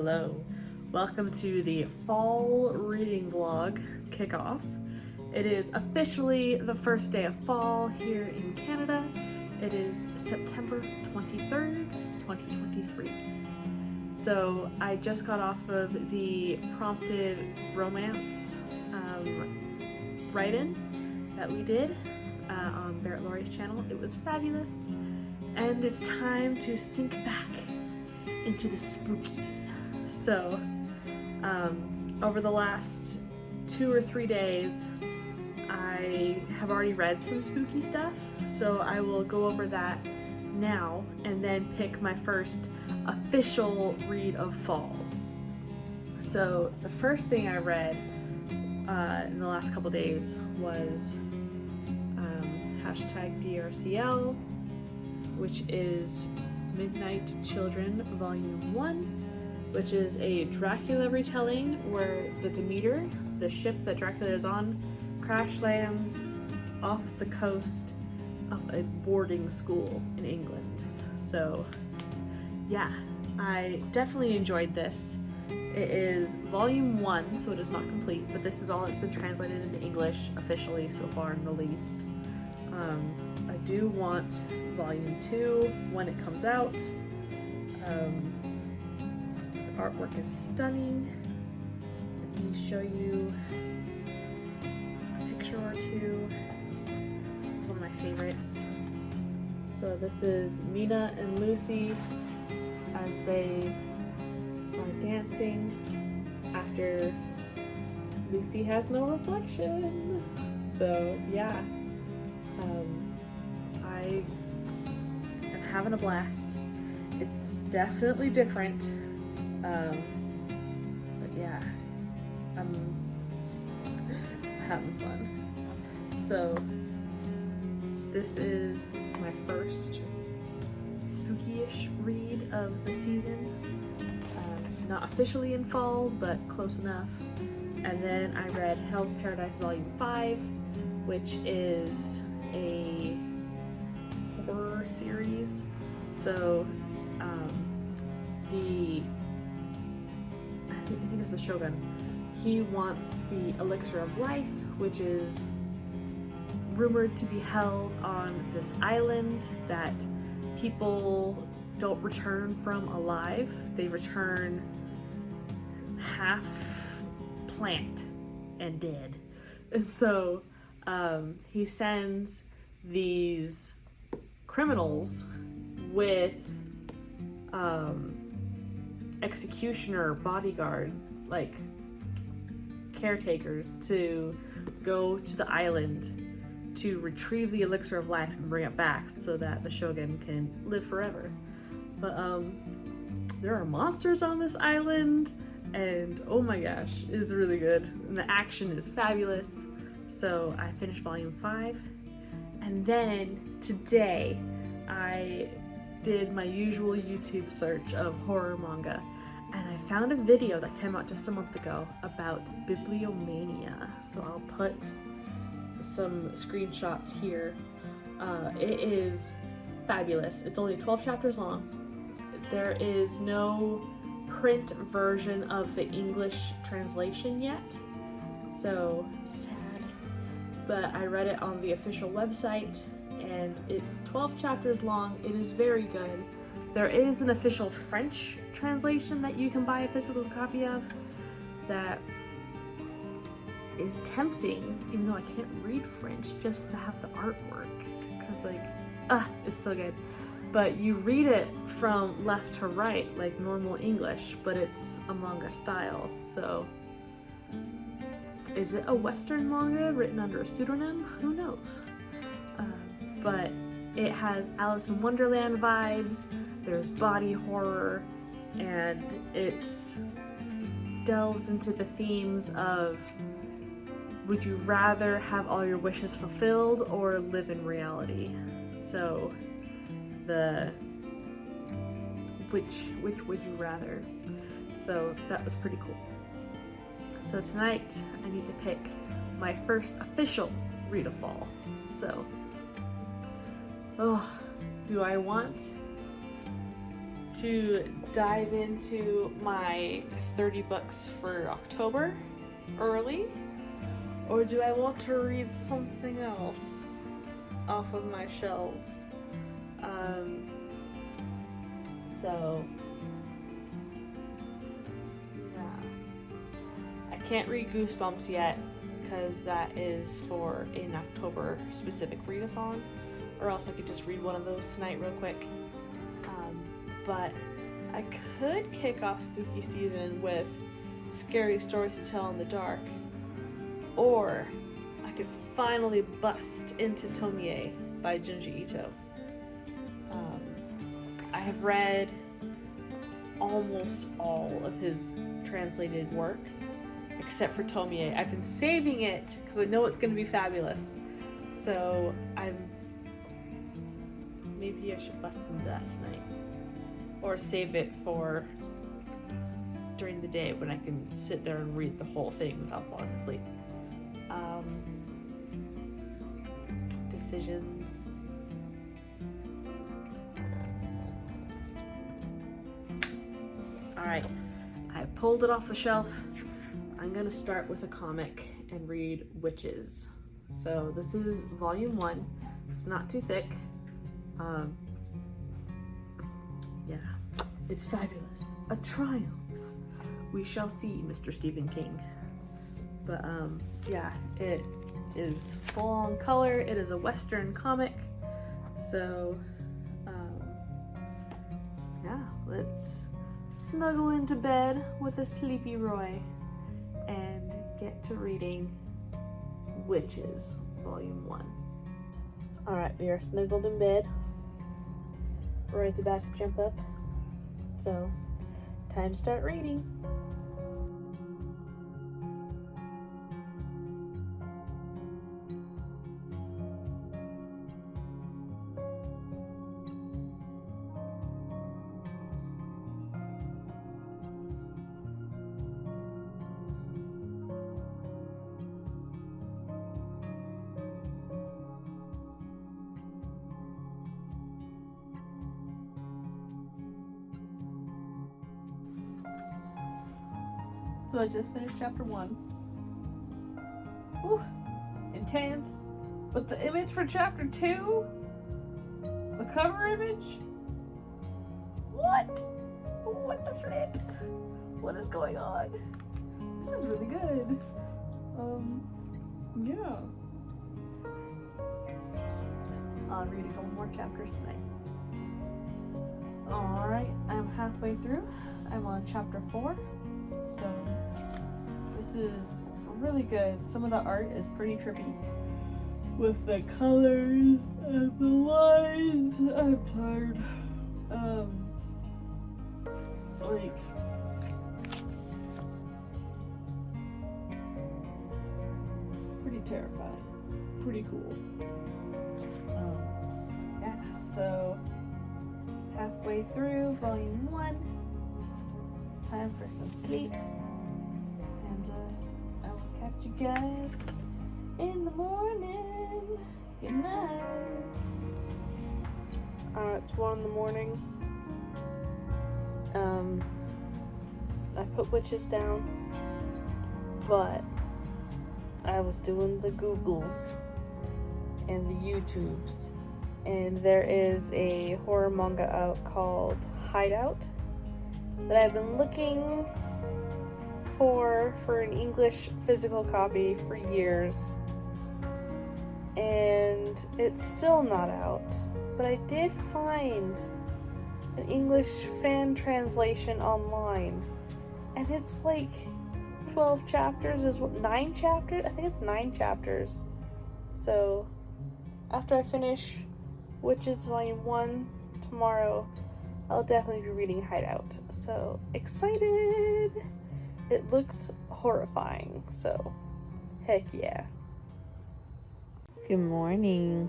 Hello, welcome to the fall reading vlog kickoff. It is officially the first day of fall here in Canada. It is September 23rd, 2023. So I just got off of the prompted romance write-in that we did on Barrett Laurie's channel. It was fabulous, and it's time to sink back into the spookies. So over the last 2 or 3 days I have already read some spooky stuff, so I will go over that now and then pick my first official read of fall. So the first thing I read in the last couple days was #DRCL, which is Midnight Children Volume 1, which is a Dracula retelling where the Demeter, the ship that Dracula is on, crash lands off the coast of a boarding school in England. So yeah, I definitely enjoyed this. It is Volume 1, so it is not complete, but this is all that's been translated into English officially so far and released. I do want Volume 2 when it comes out. The artwork is stunning. Let me show you a picture or two. This is one of my favorites. So this is Mina and Lucy as they are dancing after Lucy has no reflection. So yeah. I am having a blast. It's definitely different, but yeah, I'm having fun. So this is my first spooky-ish read of the season. Not officially in fall, but close enough. And then I read Hell's Paradise Volume 5, which is a horror series. So I think it's the Shogun. He wants the elixir of life, which is rumored to be held on this island that people don't return from alive. They return half plant and dead. And so he sends these criminals with executioner bodyguard, like caretakers, to go to the island to retrieve the elixir of life and bring it back so that the Shogun can live forever. But there are monsters on this island, and oh my gosh, it is really good, and the action is fabulous. So I finished Volume 5, and then today I did my usual YouTube search of horror manga, and I found a video that came out just a month ago about bibliomania. So I'll put some screenshots here. It is fabulous. It's only 12 chapters long. There is no print version of the English translation yet, so sad. But I read it on the official website, and it's 12 chapters long. It is very good. There is an official French translation that you can buy a physical copy of that is tempting, even though I can't read French, just to have the artwork, because it's so good. But you read it from left to right like normal English, but it's a manga style. So is it a Western manga written under a pseudonym? Who knows? But it has Alice in Wonderland vibes, there's body horror, and it delves into the themes of, would you rather have all your wishes fulfilled or live in reality? So which would you rather? So that was pretty cool. So tonight I need to pick my first official read of fall. So do I want to dive into my 30 books for October early, or do I want to read something else off of my shelves? So yeah, I can't read Goosebumps yet because that is for an October specific readathon, or else I could just read one of those tonight real quick. But I could kick off spooky season with Scary Stories to Tell in the Dark, or I could finally bust into Tomie by Junji Ito. I have read almost all of his translated work except for Tomie. I've been saving it because I know it's going to be fabulous, so maybe I should bust into that tonight, or save it for during the day when I can sit there and read the whole thing without falling asleep. Decisions. Alright, I pulled it off the shelf. I'm gonna start with a comic and read Witches. So this is volume 1. It's not too thick. Yeah, it's fabulous. A triumph. We shall see, Mr. Stephen King. But yeah, it is full on color. It is a Western comic. So yeah, let's snuggle into bed with a sleepy Roy and get to reading Witches, volume 1. Alright, we are snuggled in bed. Roy's about to jump up. So, time to start reading. So I just finished chapter 1. Ooh, intense. But the image for chapter 2? The cover image? What? What the flip? What is going on? This is really good. Yeah. I'll read a couple more chapters tonight. Alright, I'm halfway through. I'm on chapter 4. So this is really good. Some of the art is pretty trippy with the colors and the lines. I'm tired. Like pretty terrifying. Pretty cool. Yeah, so halfway through volume 1. Time for some sleep, and I will catch you guys in the morning. Good night. It's 1 in the morning. I put Witches down, but I was doing the Googles and the YouTubes, and there is a horror manga out called Hideout that I've been looking for an English physical copy for years, and it's still not out, but I did find an English fan translation online, and it's like 12 chapters, is what, 9 chapters? I think it's 9 chapters. So after I finish Witches Volume 1 tomorrow, I'll definitely be reading Hideout. So excited! It looks horrifying, so heck yeah. Good morning.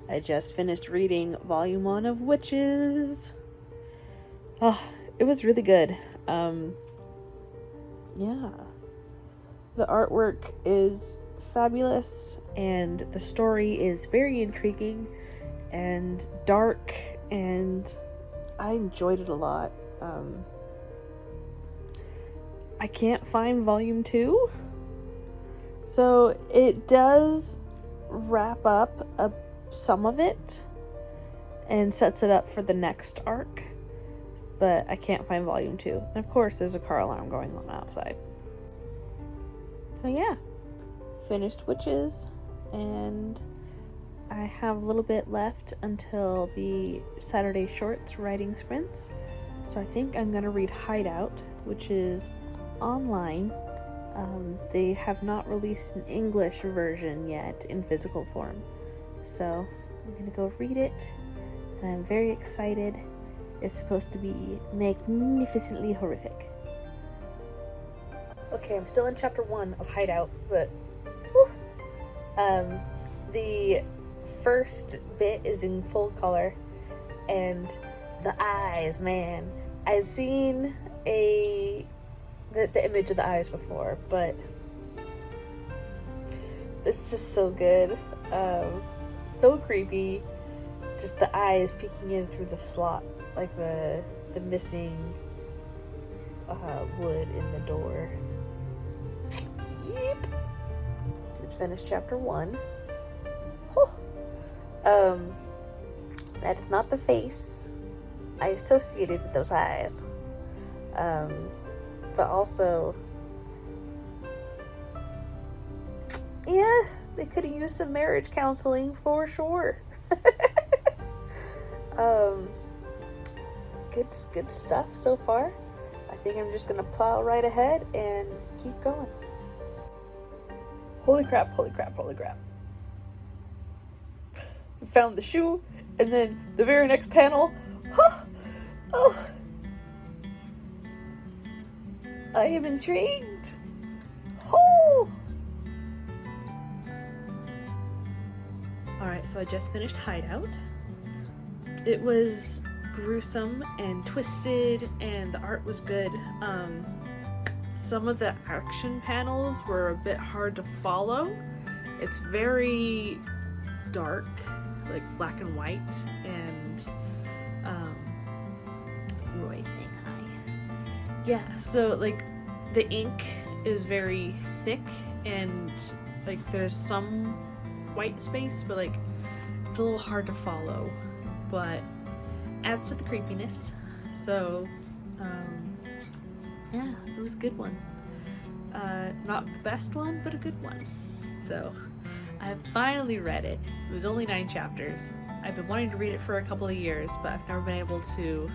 I just finished reading Volume 1 of Witches. Oh, it was really good. Yeah. The artwork is fabulous, and the story is very intriguing and dark, and I enjoyed it a lot. I can't find volume 2. So it does wrap up some of it and sets it up for the next arc. But I can't find volume 2. And of course there's a car alarm going on outside. So yeah, finished Witches, and I have a little bit left until the Saturday Shorts writing sprints. So I think I'm going to read Hideout, which is online. They have not released an English version yet in physical form. So I'm going to go read it, and I'm very excited. It's supposed to be magnificently horrific. Okay, I'm still in chapter 1 of Hideout, but whew, the first bit is in full color, and the eyes, man. I've seen the image of the eyes before, but it's just so good. So creepy. Just the eyes peeking in through the slot, like the missing wood in the door. Yep. Just finished chapter 1. Whew. That is not the face I associated with those eyes. But also, yeah, they could have used some marriage counseling for sure. Good stuff so far. I think I'm just gonna plow right ahead and keep going. Holy crap, holy crap, holy crap. I found the shoe, and then the very next panel, oh, I am intrigued. Oh. Alright, so I just finished Hideout. It was gruesome and twisted, and the art was good. Some of the action panels were a bit hard to follow. It's very dark, like black and white, and Roy saying hi. Yeah, so like the ink is very thick, and like there's some white space, but like it's a little hard to follow, but adds to the creepiness. So yeah, it was a good one. Not the best one, but a good one. So I finally read it. It was only 9 chapters. I've been wanting to read it for a couple of years, but I've never been able to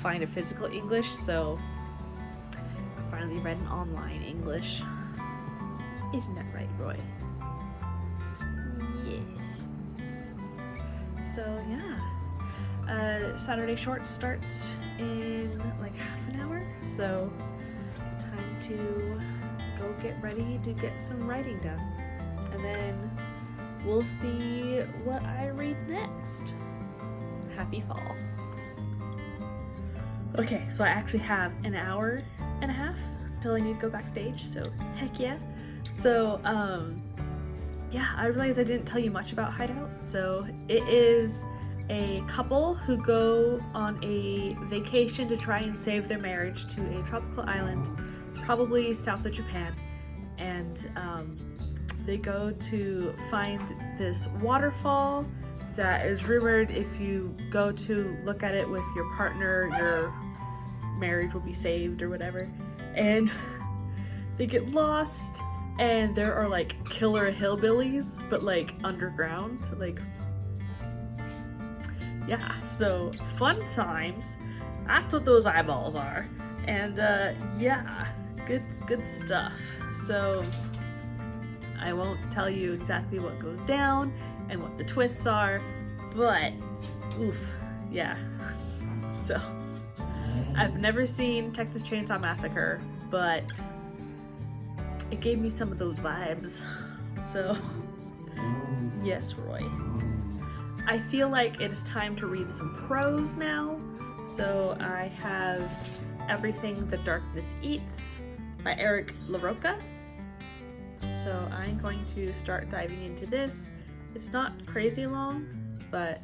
find a physical English, so I finally read an online English. Isn't that right, Roy? Yeah. So yeah, Saturday Shorts starts in like half an hour, so time to go get ready to get some writing done, and then we'll see what I read next. Happy fall. Okay, so I actually have an hour and a half till I need to go backstage, so heck yeah. So yeah, I realized I didn't tell you much about Hideout. So it is a couple who go on a vacation to try and save their marriage to a tropical island, probably south of Japan, and they go to find this waterfall that is rumored if you go to look at it with your partner, your marriage will be saved or whatever. And they get lost, and there are like killer hillbillies, but like underground, like, yeah, so fun times. That's what those eyeballs are. And yeah, good stuff. So I won't tell you exactly what goes down and what the twists are, but oof, yeah. So I've never seen Texas Chainsaw Massacre, but it gave me some of those vibes. So yes, Roy. I feel like it is time to read some prose now. So I have Everything the Darkness Eats by Eric LaRocca. So I'm going to start diving into this. It's not crazy long, but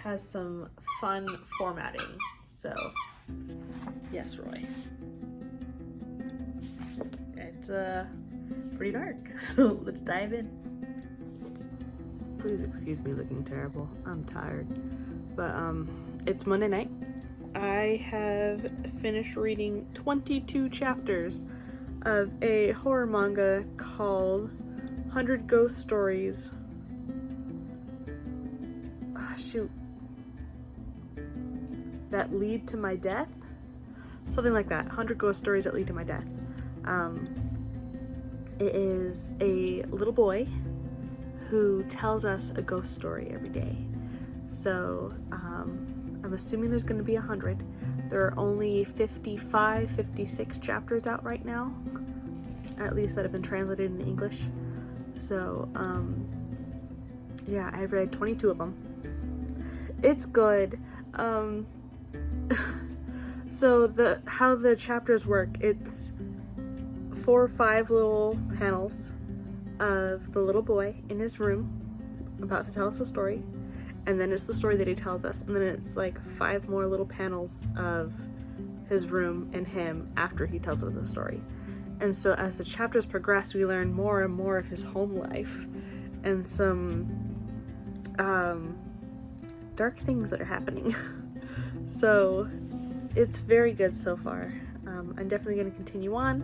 has some fun formatting. So, yes, Roy. It's pretty dark, so let's dive in. Please excuse me looking terrible. I'm tired. But it's Monday night. I have finished reading 22 chapters of a horror manga called 100 Ghost Stories. That lead to my death? Something like that. 100 Ghost Stories that lead to my death. It is a little boy who tells us a ghost story every day. So I'm assuming there's going to be 100. There are only 55, 56 chapters out right now, at least that have been translated into English. So yeah, I've read 22 of them. It's good. So how the chapters work, it's 4 or 5 little panels of the little boy in his room about to tell us a story, and then it's the story that he tells us, and then it's like 5 more little panels of his room and him after he tells us the story. And so as the chapters progress, we learn more and more of his home life and some dark things that are happening. So it's very good so far. I'm definitely going to continue on,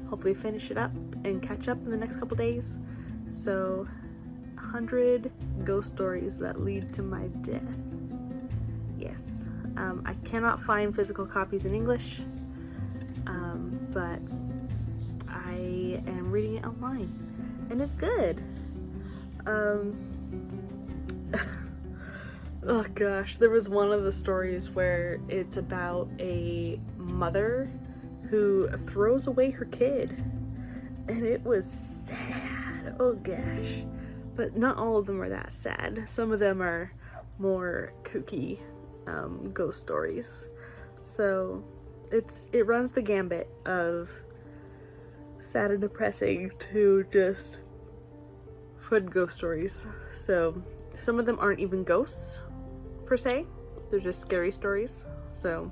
hopefully finish it up and catch up in the next couple days. So 100 ghost stories that lead to my death. Yes. I cannot find physical copies in English, but I am reading it online and it's good. Oh gosh, there was one of the stories where it's about a mother who throws away her kid, and it was sad. Oh gosh. But not all of them are that sad. Some of them are more kooky ghost stories. So it runs the gambit of sad and depressing to just fun ghost stories. So some of them aren't even ghosts per se, they're just scary stories. So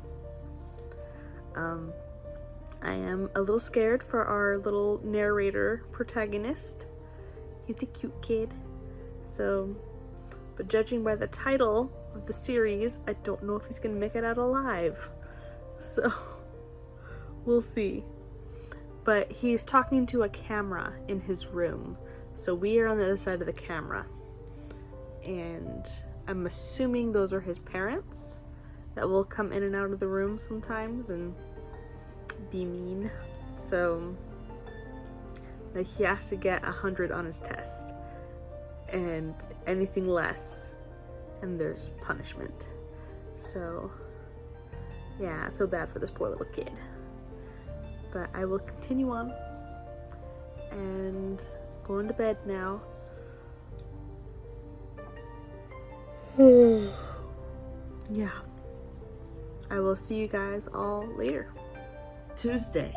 I am a little scared for our little narrator protagonist. He's a cute kid. So, but judging by the title of the series, I don't know if he's gonna make it out alive. So we'll see. But he's talking to a camera in his room, so we are on the other side of the camera, and I'm assuming those are his parents that will come in and out of the room sometimes and be mean. So like he has to get 100 on his test, and anything less and there's punishment. So yeah, I feel bad for this poor little kid. But I will continue on and going to bed now. Yeah. I will see you guys all later. Tuesday.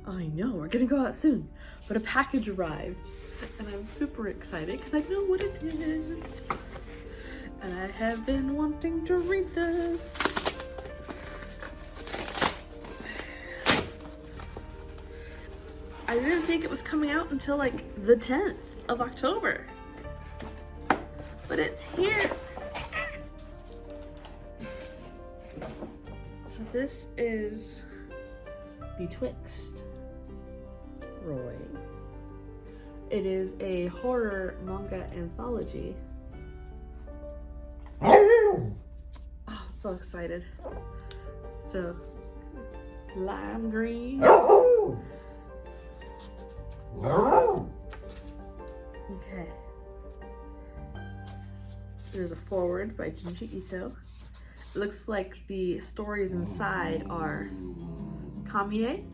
I know, we're gonna go out soon. But a package arrived. And I'm super excited because I know what it is. And I have been wanting to read this. I didn't think it was coming out until like the 10th of October. But it's here. So this is Betwixt Roy. It is a horror manga anthology. Oh, so excited. So, lime green. Okay. There's a foreword by Junji Ito. It looks like the stories inside are Kamiye,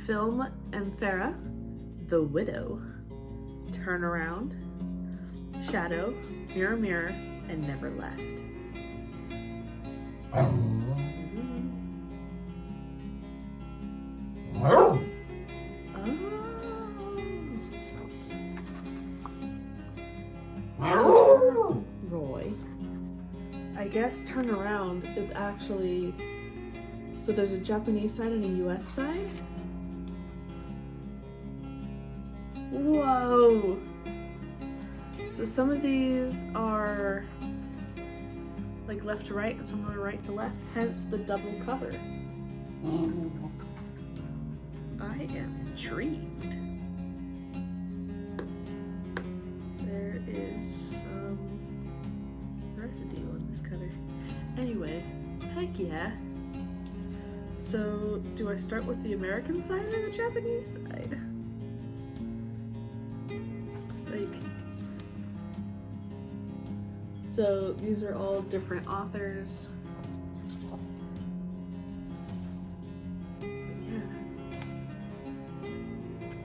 Film and Farah, The Widow, Turnaround, Shadow, Mirror Mirror, and Never Left. Oh. Roy. I guess turnaround is actually, so there's a Japanese side and a US side. Whoa! So some of these are like left to right and some are right to left, hence the double cover. I am intrigued. There is some residue on this cover. Anyway, heck yeah. So, do I start with the American side or the Japanese side? Like, so these are all different authors.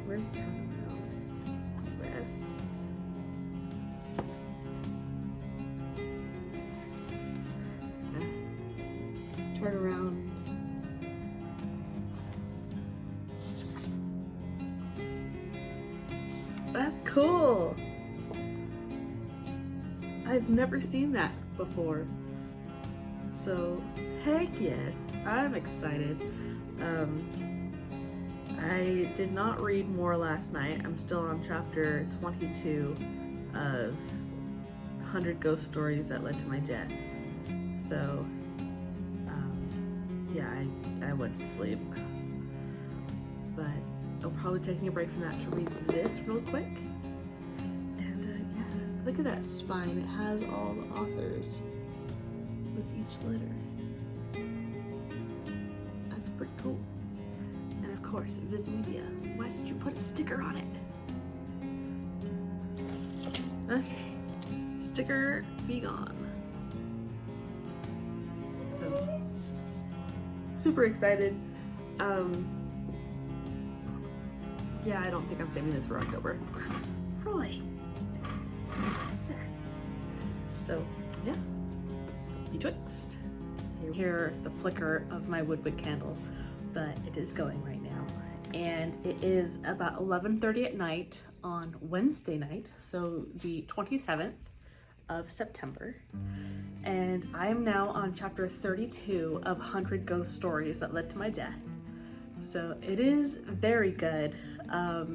Where's turnaround? US. Turnaround. That's cool. I've never seen that before. So, heck yes, I'm excited. I did not read more last night. I'm still on chapter 22 of 100 Ghost Stories That Led to My Death. So, yeah, I went to sleep. But I'm probably taking a break from that to read this real quick. And yeah, look at that spine. It has all the authors with each letter. That's pretty cool. Of course, Viz Media. Why did you put a sticker on it? Okay, sticker be gone. So, super excited. Yeah, I don't think I'm saving this for October. Roy. So, yeah, betwixt. Hear the flicker of my woodwick candle, but it is going right now. And it is about 11:30 at night on Wednesday night, so the 27th of September. And I am now on chapter 32 of 100 Ghost Stories That Led to My Death. So it is very good. I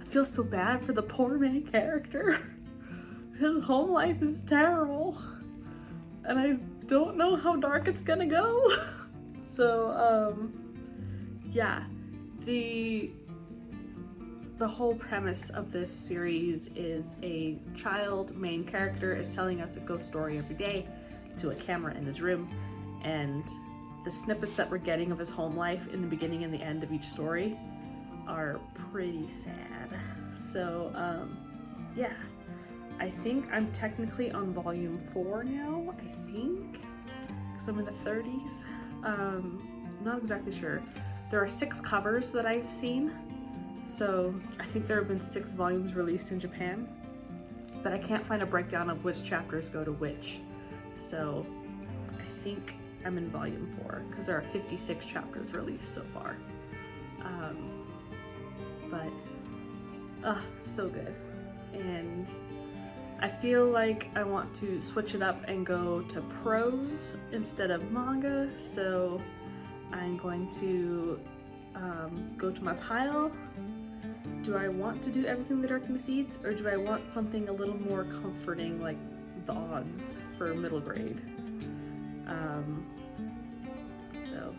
feel so bad for the poor main character. His home life is terrible. And I don't know how dark it's gonna go. So, yeah, the whole premise of this series is a child main character is telling us a ghost story every day to a camera in his room, and the snippets that we're getting of his home life in the beginning and the end of each story are pretty sad. So, yeah, I think I'm technically on volume 4 now, I think, because I'm in the 30s. Not exactly sure. There are 6 covers that I've seen, so I think there have been 6 volumes released in Japan, but I can't find a breakdown of which chapters go to which. So I think I'm in volume 4 because there are 56 chapters released so far. But so good. And I feel like I want to switch it up and go to prose instead of manga, so I'm going to go to my pile. Do I want to do Everything the Darkness Seeds, or do I want something a little more comforting like The Odds for middle grade? So,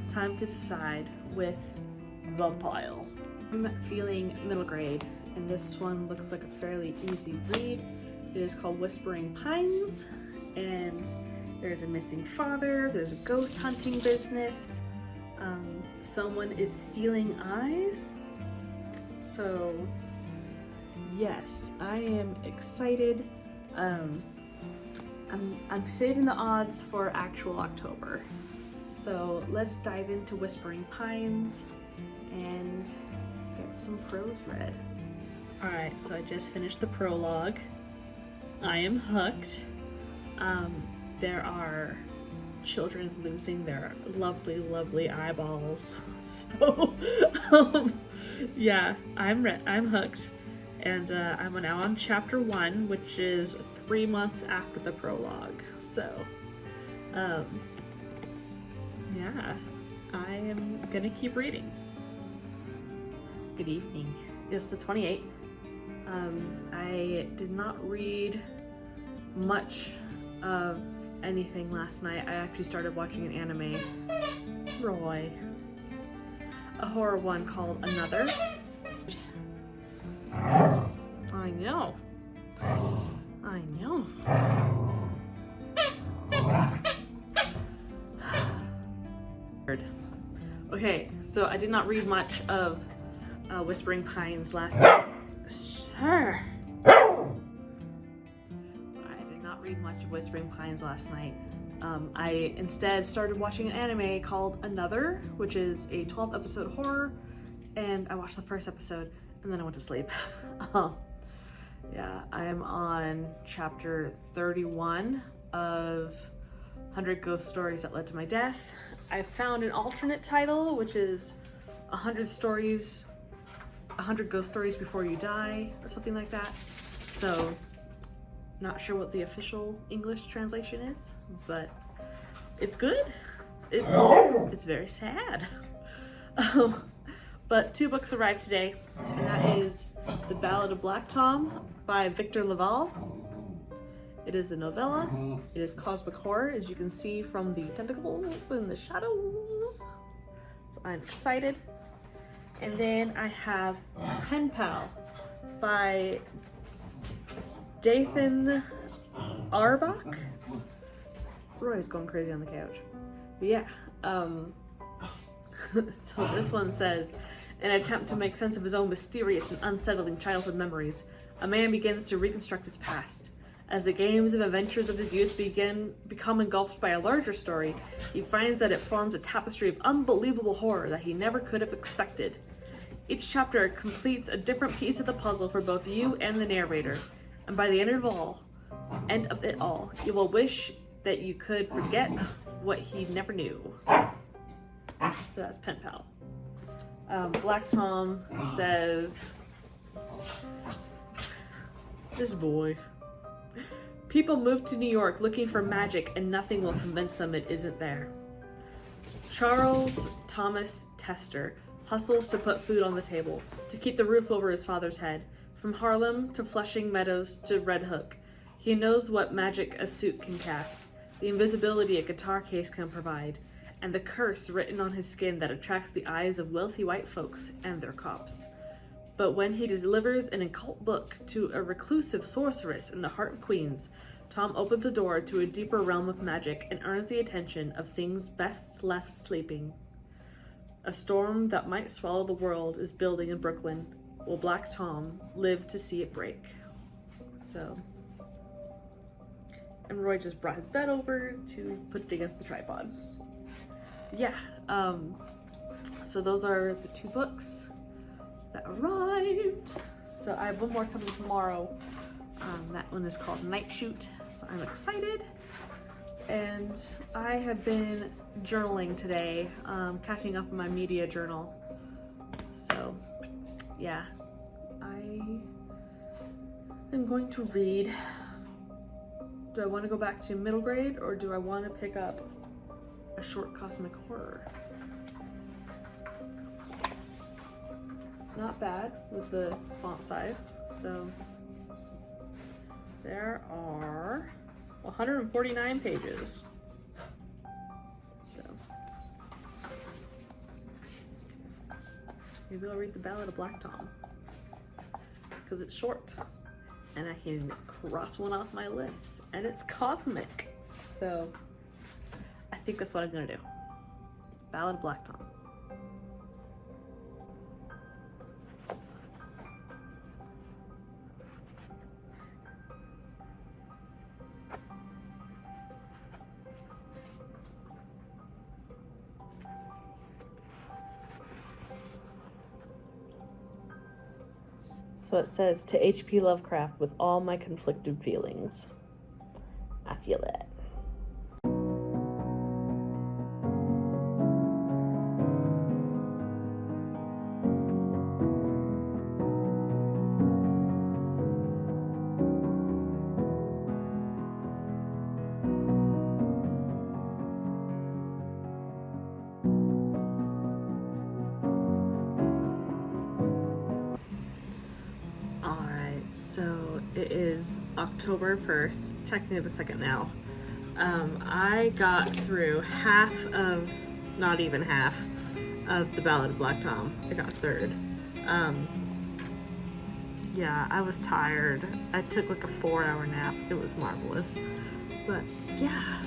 time to decide with the pile. I'm feeling middle grade, and this one looks like a fairly easy read. It is called Whispering Pines, and there's a missing father, there's a ghost hunting business, someone is stealing eyes. So yes, I am excited. I'm saving the odds for actual October. So let's dive into Whispering Pines and get some prose read. Alright, so I just finished the prologue. I am hooked. There are children losing their lovely, lovely eyeballs. So, yeah, I'm hooked. And I'm now on chapter 1, which is 3 months after the prologue. So, yeah, I am gonna keep reading. Good evening. It's the 28th. I did not read much of anything last night. I actually started watching an anime, Roy. A horror one called Another. I know. I know. Okay, so I did not read much of Whispering Pines last night. Sir! I did not read much of Whispering Pines last night. I instead started watching an anime called Another, which is a 12-episode horror, and I watched the first episode and then I went to sleep. Yeah, I am on chapter 31 of 100 Ghost Stories That Led to My Death. I found an alternate title, which is 100 Ghost Stories Before You Die, or something like that. So, not sure what the official English translation is, but it's good. It's very sad. But 2 books arrived today, and that is The Ballad of Black Tom by Victor Laval. It is a novella. It is cosmic horror, as you can see from the tentacles and the shadows. So I'm excited. And then I have Pen Pal by Dathan Arbach. Roy's going crazy on the couch. But yeah, so this one says, in an attempt to make sense of his own mysterious and unsettling childhood memories, a man begins to reconstruct his past. As the games and adventures of his youth become engulfed by a larger story, he finds that it forms a tapestry of unbelievable horror that he never could have expected. Each chapter completes a different piece of the puzzle for both you and the narrator, and by the end of it all, you will wish that you could forget what he never knew. So that's Pen Pal. Black Tom says, this boy. People move to New York looking for magic and nothing will convince them it isn't there. Charles Thomas Tester hustles to put food on the table, to keep the roof over his father's head. From Harlem to Flushing Meadows to Red Hook, he knows what magic a suit can cast, the invisibility a guitar case can provide, and the curse written on his skin that attracts the eyes of wealthy white folks and their cops. But when he delivers an occult book to a reclusive sorceress in the heart of Queens, Tom opens a door to a deeper realm of magic and earns the attention of things best left sleeping. A storm that might swallow the world is building in Brooklyn. Will Black Tom live to see it break? So, and Roy just brought his bed over to put it against the tripod. Yeah, so those are the 2 books that arrived. So I have one more coming tomorrow. That one is called Night Shoot, so I'm excited. And I have been journaling today, catching up on my media journal. So yeah, I am going to read. Do I want to go back to middle grade, or do I want to pick up a short cosmic horror? Not bad with the font size. So there are 149 pages. So maybe I'll read The Ballad of Black Tom, because it's short and I can cross one off my list, and it's cosmic. So I think that's what I'm gonna do. Ballad of Black Tom. So it says, to H.P. Lovecraft with all my conflicted feelings. I feel that. So it is October 1st, technically the 2nd now. I got through not even half of the Ballad of Black Tom. I got 3rd. Yeah, I was tired. I took like a 4-hour nap. It was marvelous. But yeah,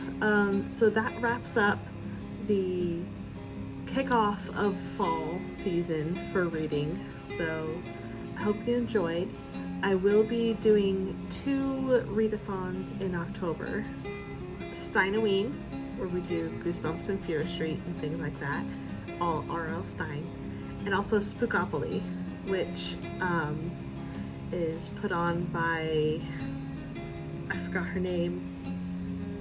so that wraps up the kickoff of fall season for reading. So I hope you enjoyed. I will be doing 2 readathons in October. Steinoween, where we do Goosebumps and Fear Street and things like that, all R.L. Stein, and also Spookopoly, which is put on by, I forgot her name.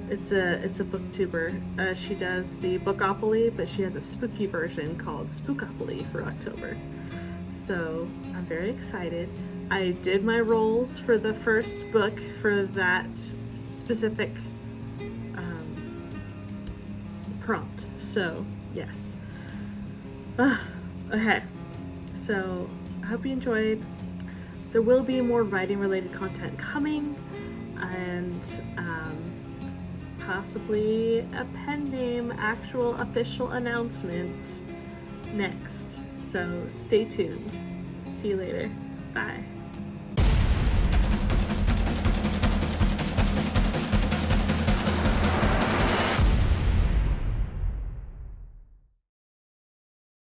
It's a booktuber. She does the Bookopoly, but she has a spooky version called Spookopoly for October. So I'm very excited. I did my rolls for the first book for that specific prompt. So yes. Okay. So I hope you enjoyed. There will be more writing related content coming, and possibly a pen name actual official announcement next. So stay tuned. See you later. Bye.